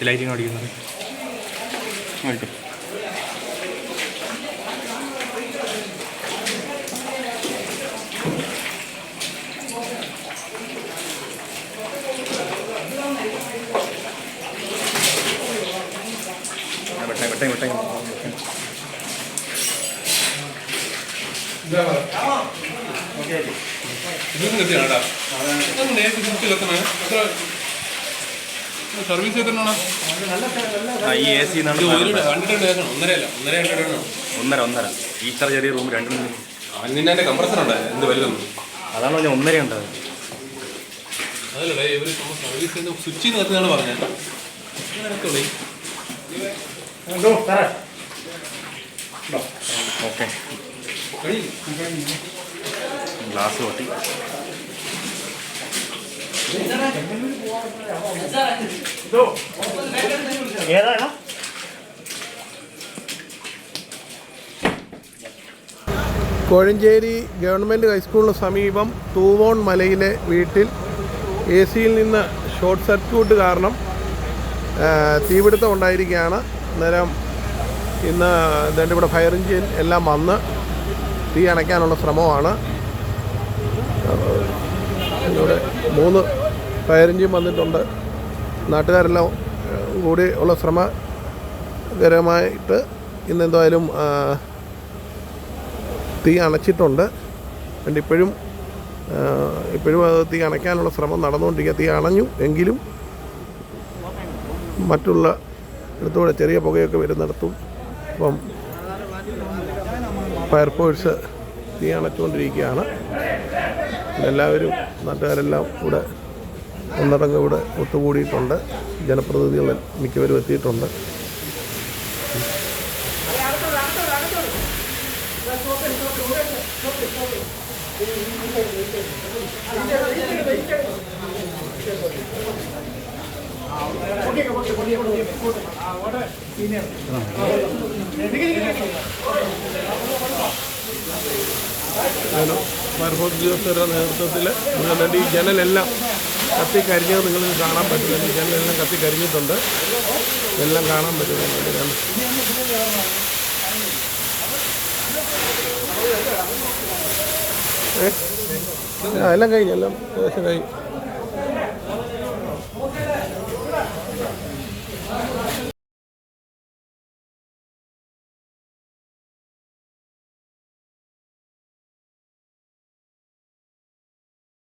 Lighting ഓടിക്കുന്നത്. വെട്ടേ service ചെയ്തിട്ടാണ് ഈ എ സി ഒന്നര ഇത്ര ചെറിയ റൂം രണ്ടും അതിൻ്റെ കംപ്രസർ ഉണ്ട് എന്ത് വലുതൊന്നും അതാണ് പറഞ്ഞാൽ 1.5 ഉണ്ട്. അതല്ലേ ഇവർ സർവീസ് ചെയ്ത് സ്വിച്ച് നിർത്തുകയാണ് പറഞ്ഞത്. ഓക്കെ ഗ്ലാസ് പൊട്ടി. ഏതാണ് കോഴഞ്ചേരി ഗവൺമെൻറ് ഹൈസ്കൂളിന് സമീപം തൂവോൺ മലയിലെ വീട്ടിൽ എ സിയിൽ നിന്ന് ഷോർട്ട് സർക്യൂട്ട് കാരണം തീപിടുത്തം ഉണ്ടായിരിക്കുകയാണ്. അന്നേരം ഇന്ന് ഇതിൻ്റെ ഇവിടെ ഫയർ എഞ്ചിൻ എല്ലാം വന്ന് തീ അണയ്ക്കാനുള്ള ശ്രമമാണ്. ഇവിടെ 3 ഫയർ എഞ്ചിൻ വന്നിട്ടുണ്ട്. നാട്ടുകാരെല്ലാം കൂടി ഉള്ള ശ്രമകരമായിട്ട് ഇന്നെന്തായാലും തീ അണച്ചിട്ടുണ്ട്. ഇപ്പോഴും അത് തീ അണയ്ക്കാനുള്ള ശ്രമം നടന്നുകൊണ്ടിരിക്കുക. തീ അണഞ്ഞു എങ്കിലും മറ്റുള്ള ഇടത്തൂടെ ചെറിയ പുകയൊക്കെ വരുന്നിടത്തും ഇപ്പം ഫയർഫോഴ്സ് തീ അണച്ചുകൊണ്ടിരിക്കുകയാണ്. എല്ലാവരും നാട്ടുകാരെല്ലാം ഇവിടെ ഒന്നടങ്കം ഇവിടെ ഒത്തുകൂടിയിട്ടുണ്ട്. ജനപ്രതിനിധികൾ മിക്കവരും എത്തിയിട്ടുണ്ട്. ഫയർഫോഴ്സ് ഉദ്യോഗസ്ഥരുടെ നേതൃത്വത്തിൽ ഈ ജനലെല്ലാം കത്തിക്കരിഞ്ഞത് നിങ്ങൾക്ക് കാണാൻ പറ്റുന്നുണ്ട്. ഈ ജനലെല്ലാം കത്തിക്കരിഞ്ഞിട്ടുണ്ട്. എല്ലാം കാണാൻ പറ്റുന്നുണ്ട്. എല്ലാം കഴിഞ്ഞു, എല്ലാം ഏകദേശം കഴിഞ്ഞു.